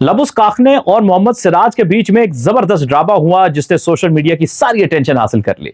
लबुस काखने और मोहम्मद सिराज के बीच में एक जबरदस्त ड्रामा हुआ जिसने सोशल मीडिया की सारी अटेंशन हासिल कर ली।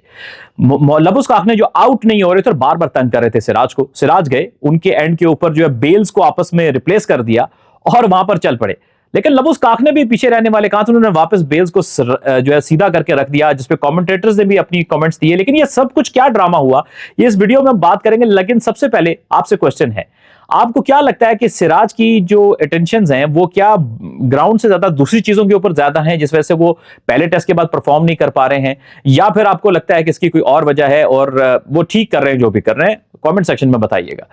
लबुस काखने जो आउट नहीं हो रहे थे और बार बार तंग कर रहे थे सिराज को, सिराज गए उनके एंड के ऊपर जो है बेल्स को आपस में रिप्लेस कर दिया और वहां पर चल पड़े। लेकिन लबुस काखने भी पीछे रहने वाले कहां थे, उन्होंने वापस बेल्स को जो है सीधा करके रख दिया, जिसपे कमेंटेटर्स ने भी अपनी कमेंट्स दिए। लेकिन ये सब कुछ क्या ड्रामा हुआ ये इस वीडियो में हम बात करेंगे। लेकिन सबसे पहले आपसे क्वेश्चन है, आपको क्या लगता है कि सिराज की जो अटेंशंस हैं वो क्या ग्राउंड से ज्यादा दूसरी चीजों के ऊपर ज्यादा हैं जिस वजह से वो पहले टेस्ट के बाद परफॉर्म नहीं कर पा रहे हैं, या फिर आपको लगता है कि इसकी कोई और वजह है और वो ठीक कर रहे हैं जो भी कर रहे हैं? कमेंट सेक्शन में बताइएगा।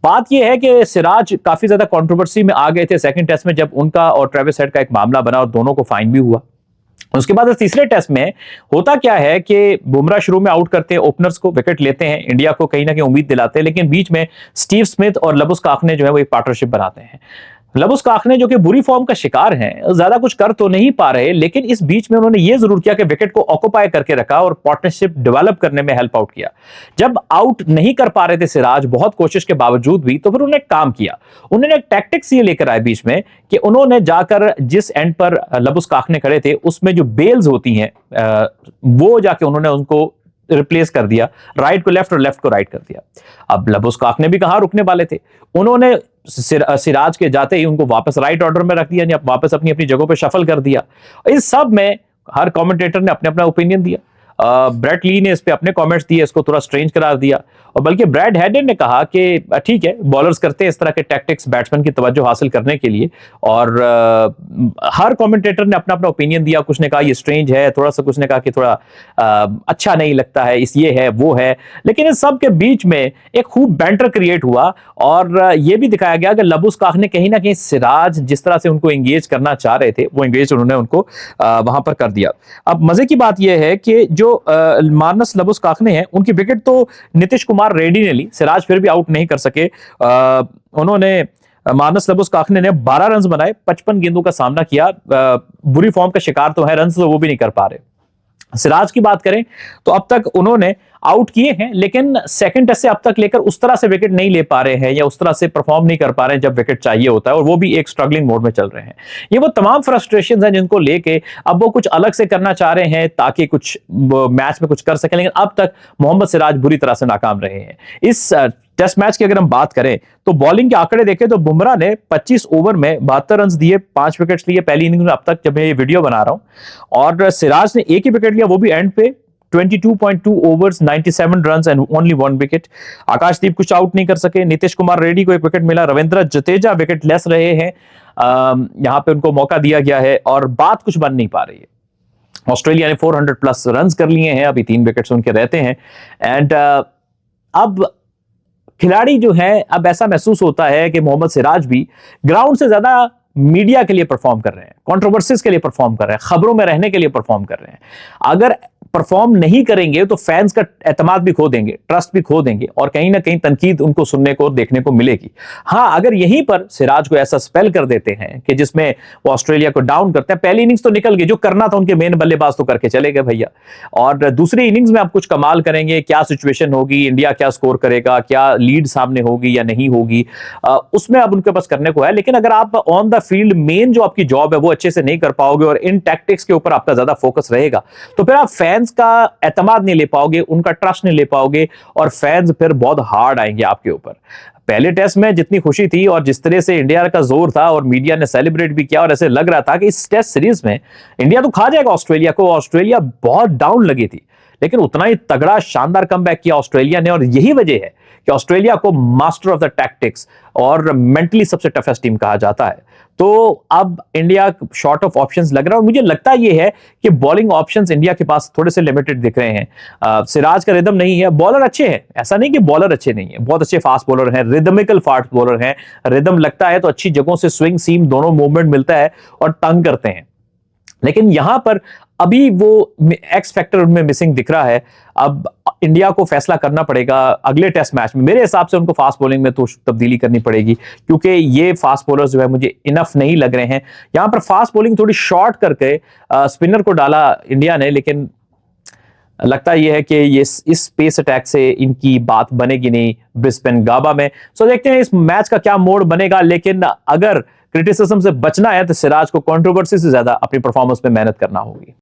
बात यह है कि सिराज काफी ज्यादा कंट्रोवर्सी में आ गए थे सेकंड टेस्ट में जब उनका और ट्रेविस हेड का एक मामला बना और दोनों को फाइन भी हुआ। उसके बाद तीसरे टेस्ट में होता क्या है कि बुमराह शुरू में आउट करते हैं, ओपनर्स को विकेट लेते हैं, इंडिया को कहीं ना कहीं उम्मीद दिलाते हैं, लेकिन बीच में स्टीव स्मिथ और लबुस काखने जो है वो एक पार्टनरशिप बनाते हैं। लबुस काखने जो कि बुरी फॉर्म का शिकार हैं, ज्यादा कुछ कर तो नहीं पा रहे, लेकिन इस बीच में उन्होंने ये जरूर किया कि विकेट को ऑक्युपाई करके रखा और पार्टनरशिप डेवलप करने में हेल्प आउट किया। जब आउट नहीं कर पा रहे थे सिराज बहुत कोशिश के बावजूद भी, तो फिर उन्होंने काम किया। उन्होंने एक टैक्टिक्स ये लेकर आए बीच में कि उन्होंने जाकर जिस एंड पर लबुस काखने खड़े थे उसमें जो बेल्स होती हैं वो जाके उन्होंने उनको रिप्लेस कर दिया, राइट को लेफ्ट और लेफ्ट को राइट कर दिया। अब लबुस काखने भी कहां रुकने वाले थे, उन्होंने सिराज के जाते ही उनको वापस राइट ऑर्डर में रख दिया, या वापस अपनी अपनी जगहों पे शफल कर दिया। इस सब में हर कमेंटेटर ने अपने अपना ओपिनियन दिया। ब्रेट ली ने इस पे अपने कमेंट्स दिए, इसको थोड़ा स्ट्रेंज करार दिया, और बल्कि ब्रैड हेडन ने कहा कि ठीक है, बॉलर्स करते हैं इस तरह के टैक्टिक्स बैट्समैन की तवज्जो हासिल करने के लिए। और हर कमेंटेटर ने अपना अपना ओपिनियन दिया। कुछ ने कहा ये स्ट्रेंज है थोड़ा सा, कुछ ने कहा कि थोड़ा अच्छा नहीं लगता है, इस ये है वो है। लेकिन इस सब के बीच में एक खूब बैंटर क्रिएट हुआ और ये भी दिखाया गया कि लबुस काखने कहीं ना कहीं सिराज जिस तरह से उनको एंगेज करना चाह रहे थे वो एंगेज उन्होंने उनको वहां पर कर दिया। अब मजे की बात यह है कि जो मार्नस लबुस काखने हैं उनकी विकेट तो नीतीश कुमार रेड्डी ने ली, सिराज फिर भी आउट नहीं कर सके। उन्होंने मार्नस लबुस काखने ने 12 रन बनाए, 55 गेंदों का सामना किया। बुरी फॉर्म का शिकार तो है, रन तो वो भी नहीं कर पा रहे। सिराज की बात करें तो अब तक उन्होंने आउट किए हैं, लेकिन सेकंड टेस्ट से अब तक लेकर उस तरह से विकेट नहीं ले पा रहे हैं या उस तरह से परफॉर्म नहीं कर पा रहे हैं जब विकेट चाहिए होता है, और वो भी एक स्ट्रगलिंग मोड में चल रहे हैं। ये वो तमाम फ्रस्ट्रेशंस हैं जिनको लेके अब वो कुछ अलग से करना चाह रहे हैं ताकि कुछ मैच में कुछ कर सकें, लेकिन अब तक मोहम्मद सिराज बुरी तरह से नाकाम रहे हैं। इस टेस्ट मैच की अगर हम बात करें तो बॉलिंग के आंकड़े देखें तो बुमराह ने 25 ओवर में 72 रन दिए, 5 विकेट्स लिए पहली इनिंग में अब तक जब मैं ये वीडियो बना रहा हूं, और सिराज ने एक ही विकेट लिया वो भी एंड पे, 22.2 overs, 97 runs and only 1 wicket. Akashdeep कुछ आउट नहीं कर सके, नीतीश कुमार रेड्डी को एक विकेट मिला, रविंद्र जडेजा विकेट लेस रहे हैं, यहां पे उनको मौका दिया गया है और बात कुछ बन नहीं पा रही है। ऑस्ट्रेलिया ने 400 प्लस रन कर लिए हैं, अभी 3 विकेट्स उनके रहते हैं। एंड अब खिलाड़ी जो है, अब ऐसा महसूस होता है कि मोहम्मद सिराज भी ग्राउंड से ज्यादा मीडिया के लिए परफॉर्म कर रहे हैं, कंट्रोवर्सीज के लिए परफॉर्म कर रहे हैं, खबरों में रहने के लिए परफॉर्म कर रहे हैं। अगर परफॉर्म नहीं करेंगे तो फैंस का एतमाद भी खो देंगे, ट्रस्ट भी खो देंगे, और कहीं ना कहीं तनकीद उनको सुनने को देखने को मिलेगी। हाँ, अगर यहीं पर सिराज को ऐसा स्पेल कर देते हैं कि जिसमें वो ऑस्ट्रेलिया को डाउन करते हैं, पहली इनिंग्स तो निकल गई, जो करना था उनके मेन बल्लेबाज तो करके चले गए भैया, और दूसरी इनिंग्स में आप कुछ कमाल करेंगे, क्या सिचुएशन होगी, इंडिया क्या स्कोर करेगा, क्या लीड सामने होगी या नहीं होगी, उसमें अब उनके पास करने को है। लेकिन अगर आप ऑन द फील्ड मेन जो आपकी जॉब है वो अच्छे से नहीं कर पाओगे और इन टैक्टिक्स के ऊपर आपका ज्यादा फोकस रहेगा, तो फिर आप फैंस का एतमाद नहीं ले पाओगे, उनका ट्रस्ट नहीं ले पाओगे, और फैंस फिर बहुत हार्ड आएंगे आपके ऊपर। पहले टेस्ट में जितनी खुशी थी और जिस तरह से इंडिया का जोर था और मीडिया ने सेलिब्रेट भी किया, और ऐसे लग रहा था कि इस टेस्ट सीरीज में इंडिया तो खा जाएगा ऑस्ट्रेलिया को, ऑस्ट्रेलिया बहुत डाउन लगी थी, लेकिन उतना ही तगड़ा शानदार कमबैक किया ऑस्ट्रेलिया ने, और यही वजह है कि ऑस्ट्रेलिया को मास्टर ऑफ द टैक्टिक्स और मेंटली सबसे टफेस्ट टीम कहा जाता है। तो अब इंडिया शॉर्ट ऑफ ऑप्शंस लग रहा है, और मुझे लगता ये है कि बॉलिंग ऑप्शंस इंडिया के पास थोड़े से लिमिटेड दिख रहे हैं। सिराज का रिदम नहीं है, बॉलर अच्छे हैं, ऐसा नहीं कि बॉलर अच्छे नहीं है, बहुत अच्छे फास्ट बॉलर हैं, रिदमिकल फास्ट बॉलर हैं, रिदम लगता है तो अच्छी जगहों से स्विंग सीम दोनों मूवमेंट मिलता है और तंग करते हैं। लेकिन यहां पर अभी वो एक्स फैक्टर उनमें मिसिंग दिख रहा है। अब इंडिया को फैसला करना पड़ेगा अगले टेस्ट मैच में, मेरे हिसाब से उनको फास्ट बॉलिंग में तो तब्दीली करनी पड़ेगी, क्योंकि ये फास्ट बॉलर्स जो है मुझे इनफ नहीं लग रहे हैं। यहां पर फास्ट बॉलिंग थोड़ी शॉर्ट करके स्पिनर को डाला इंडिया ने, लेकिन लगता यह है कि ये इस पेस अटैक से इनकी बात बनेगी नहीं ब्रिस्बेन गाबा में। सो देखते हैं इस मैच का क्या मोड़ बनेगा। लेकिन अगर क्रिटिसिज्म से बचना है तो सिराज को कंट्रोवर्सी से ज्यादा अपनी परफॉर्मेंस में मेहनत करना होगी।